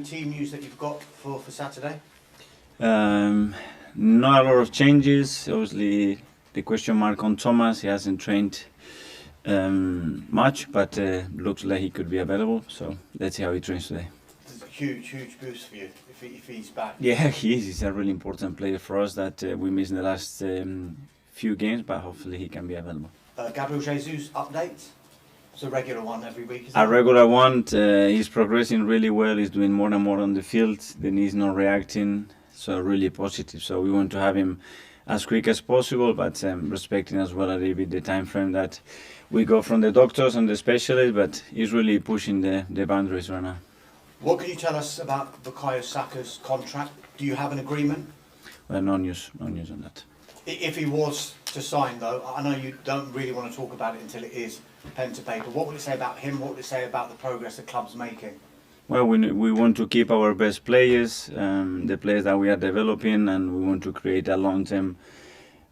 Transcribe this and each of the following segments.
team news that you've got for Saturday? Not a lot of changes. Obviously, the question mark on Thomas. He hasn't trained much, but looks like he could be available. So let's see how he trains today. It's a huge boost for you if he's back. Yeah, he is. He's a really important player for us that we missed in the last few games, but hopefully he can be available. Gabriel Jesus update? It's a regular one every week, isn't A it? regular one. He's progressing really well. He's doing more and more on the field. The knee's not reacting, so really positive. So we want to have him as quick as possible, but respecting as well a little bit the time frame that we go from the doctors and the specialists. But he's really pushing the boundaries right now. What can you tell us about Bukayo Saka's contract? Do you have an agreement? Well, no news on that. If he was to sign, though, I know you don't really want to talk about it until it is pen to paper. What would it say about him? What would it say about the progress the club's making? Well, we want to keep our best players, the players that we are developing, and we want to create a long-term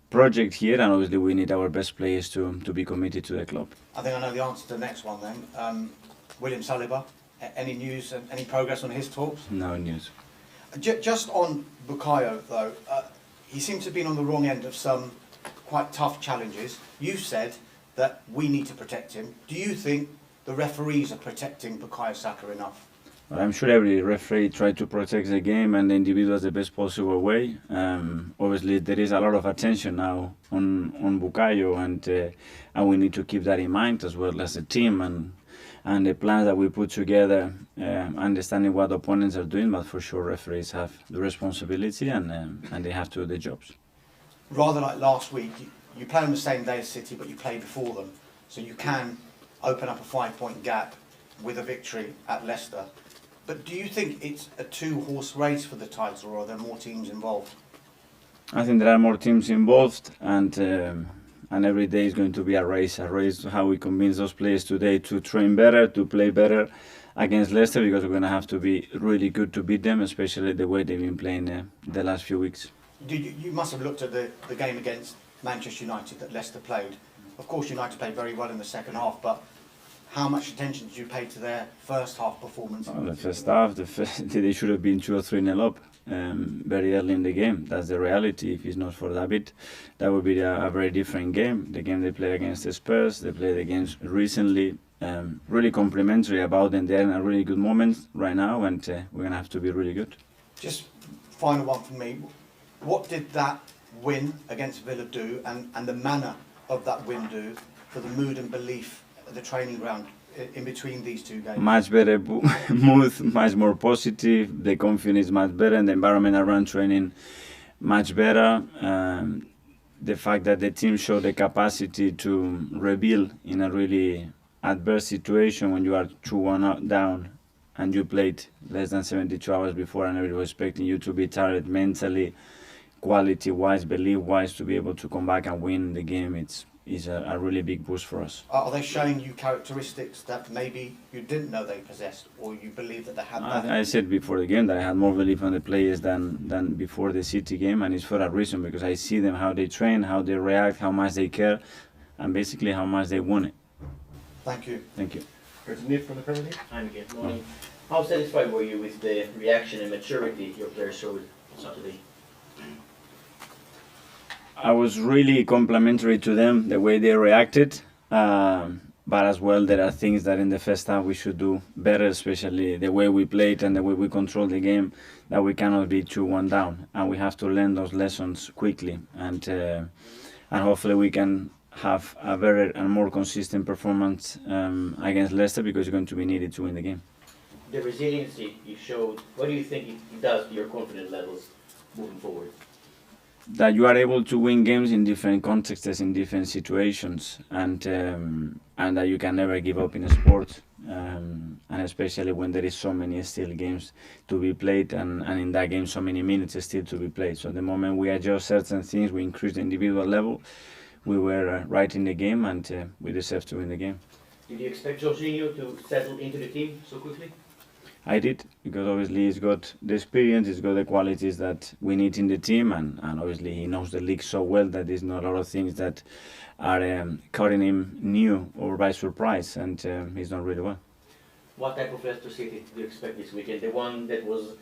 project here. And obviously, we need our best players to be committed to the club. I think I know the answer to the next one then. William Saliba, any news, any progress on his talks? No news. Just on Bukayo, though, he seems to have been on the wrong end of some quite tough challenges. You said that we need to protect him. Do you think the referees are protecting Bukayo Saka enough? Well, I'm sure every referee tried to protect the game and the individuals the best possible way. Obviously, there is a lot of attention now on Bukayo, and we need to keep that in mind as well as a team and the plans that we put together, understanding what opponents are doing. But for sure, referees have the responsibility and they have to do their jobs. Rather like last week, you play on the same day as City, but you play before them, so you can open up a 5-point gap with a victory at Leicester. But do you think it's a two-horse race for the title, or are there more teams involved? I think there are more teams involved, and every day is going to be a race to how we convince those players today to train better, to play better against Leicester, because we're going to have to be really good to beat them, especially the way they've been playing the last few weeks. You must have looked at the game against Manchester United that Leicester played. Of course, United played very well in the second half, but how much attention did you pay to their first half performance? Well, the first half, they should have been 2 or 3-0 up very early in the game. That's the reality. If it's not for that bit, that would be a very different game. The game they played against the Spurs, they played against recently, really complimentary about them. They're in a really good moment right now, and we're going to have to be really good. Just final one from me. What did that win against Villa do, and the manner of that win do for the mood and belief at the training ground in between these two games? Much better mood, much more positive. The confidence is much better, and the environment around training much better. The fact that the team showed the capacity to rebuild in a really adverse situation when you are 2-1 down and you played less than 72 hours before, and everybody was expecting you to be tired mentally, quality-wise, belief-wise, to be able to come back and win the game. Is a really big boost for us. Are they showing you characteristics that maybe you didn't know they possessed, or you believe that they had that? I said before the game that I had more belief on the players than before the City game, and it's for that reason, because I see them, how they train, how they react, how much they care, and basically how much they want it. Thank you. Thank you. There's Nick from the Premier League. Hi again. Morning. How satisfied were you with the reaction and maturity your players showed on Saturday? I was really complimentary to them, the way they reacted, but as well there are things that in the first half we should do better, especially the way we played and the way we control the game, that we cannot be 2-1 down, and we have to learn those lessons quickly, and hopefully we can have a better and more consistent performance against Leicester, because it's going to be needed to win the game. The resiliency you showed, what do you think it does to your confidence levels moving forward? That you are able to win games in different contexts, in different situations, and that you can never give up in a sport, and especially when there is so many still games to be played, and in that game so many minutes still to be played. So the moment we adjust certain things, we increase the individual level, we were right in the game, and we deserve to win the game. Did you expect Jorginho to settle into the team so quickly? I did, because obviously he's got the experience, he's got the qualities that we need in the team, and obviously he knows the league so well that there's not a lot of things that are caught him new or by surprise, and he's done really well. What type of Leicester City do you expect this weekend? The one that was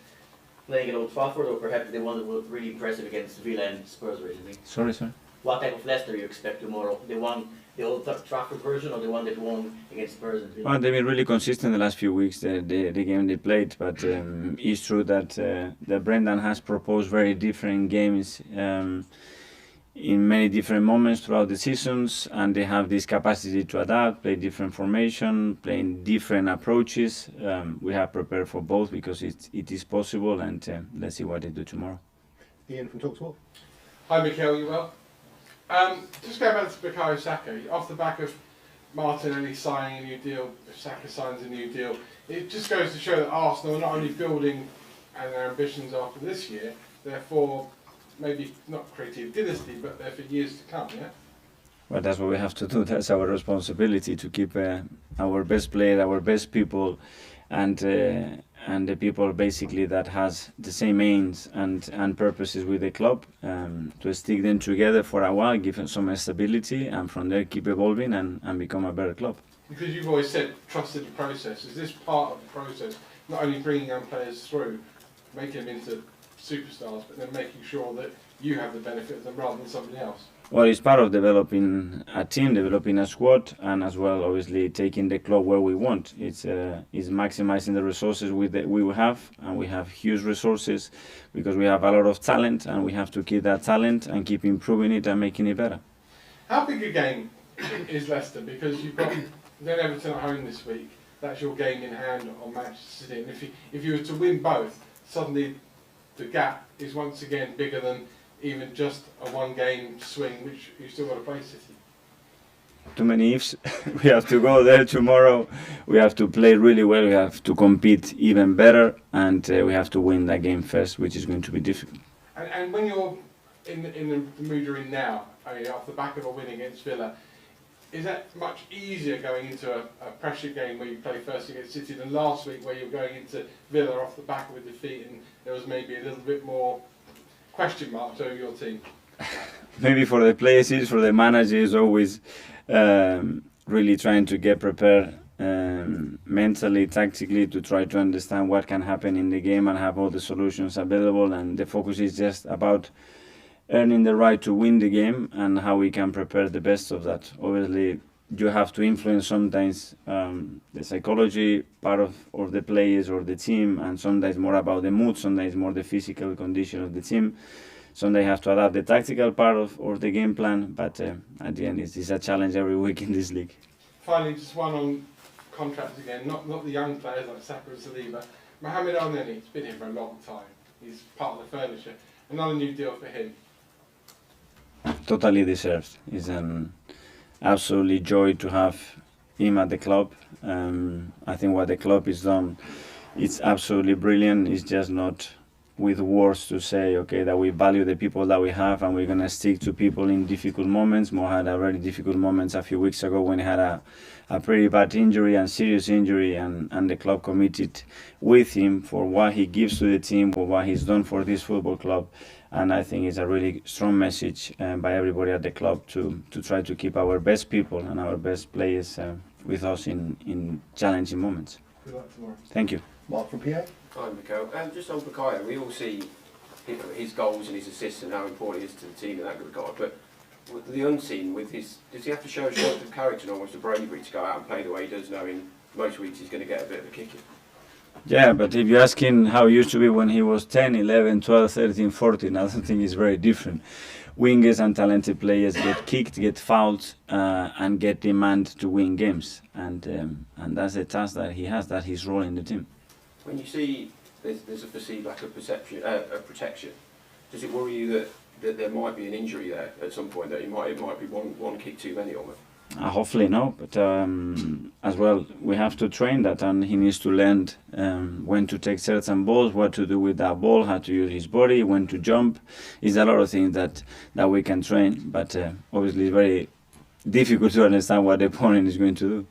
playing at Old Trafford, or perhaps the one that was really impressive against Villa and Spurs recently? Sorry. What type of Leicester you expect tomorrow? The Old Trafford version, or the one that won against Spurs and Villa? Well, they've been really consistent the last few weeks, the game they played, but it's true that Brendan has proposed very different games in many different moments throughout the seasons, and they have this capacity to adapt, play different formation, playing different approaches. We have prepared for both because it is possible, and let's see what they do tomorrow. Ian from Talksport. Hi, Mikel, you well? Just going back to Bukayo Saka, off the back of Martinelli signing a new deal, if Saka signs a new deal, it just goes to show that Arsenal are not only building and their ambitions after this year, therefore maybe not creating a dynasty, but they're for years to come, yeah? Well, that's what we have to do. That's our responsibility, to keep our best players, our best people, and the people basically that has the same aims and purposes with the club, to stick them together for a while, give them some stability, and from there keep evolving and become a better club. Because you've always said trusted the process. Is this part of the process, not only bringing young players through, making them into superstars, but then making sure that you have the benefit of them rather than somebody else? Well, it's part of developing a team, developing a squad, and as well, obviously, taking the club where we want. It's maximizing the resources we have, and we have huge resources because we have a lot of talent, and we have to keep that talent and keep improving it and making it better. How big a game is Leicester? Because you've got then Everton at home this week. That's your game in hand on Manchester City. And if you were to win both, suddenly the gap is once again bigger than even just a one-game swing, which you still got to play City. Too many ifs. We have to go there tomorrow. We have to play really well. We have to compete even better, and we have to win that game first, which is going to be difficult. And when you're in the mood you're in now, I mean, off the back of a win against Villa, is that much easier going into a pressure game where you play first against City than last week, where you're going into Villa off the back of a defeat and there was maybe a little bit more question marks over your team? Maybe for the players, for the manager is always really trying to get prepared mentally, tactically, to try to understand what can happen in the game and have all the solutions available. And the focus is just about earning the right to win the game and how we can prepare the best of that. Obviously, you have to influence sometimes the psychology part of the players or the team, and sometimes more about the mood, sometimes more the physical condition of the team. Sometimes have to adapt the tactical part of the game plan, but at the end it's a challenge every week in this league. Finally, just one on contracts again, not the young players like Saka and Saliba. Mohamed El-Neni, he's been here for a long time. He's part of the furniture. Another new deal for him. Totally deserved. It's an absolutely joy to have him at the club. I think what the club has done, it's absolutely brilliant. It's just not with words to say, okay, that we value the people that we have and we're going to stick to people in difficult moments. Mo had a very difficult moment a few weeks ago when he had a pretty bad injury and serious injury, and the club committed with him for what he gives to the team, for what he's done for this football club. And I think it's a really strong message by everybody at the club to try to keep our best people and our best players with us in challenging moments. Good luck tomorrow. Thank you. Mark from PA. Hi, Mikel. Just on Bukayo, we all see his goals and his assists and how important he is to the team in that regard. But with the unseen, does he have to show a strength of character and almost a bravery to go out and play the way he does, knowing most weeks he's going to get a bit of a kicking? Yeah, but if you ask him how it used to be when he was 10, 11, 12, 13, 14, I don't think it's very different. Wingers and talented players get kicked, get fouled, and get demand to win games. And that's the task that he has, that's his role in the team. When you see there's a perceived lack of protection, does it worry you that there might be an injury there at some point, that it might be one kick too many almost? Hopefully no, but as well we have to train that, and he needs to learn when to take certain balls, what to do with that ball, how to use his body, when to jump. It's a lot of things that we can train, but obviously it's very difficult to understand what the opponent is going to do.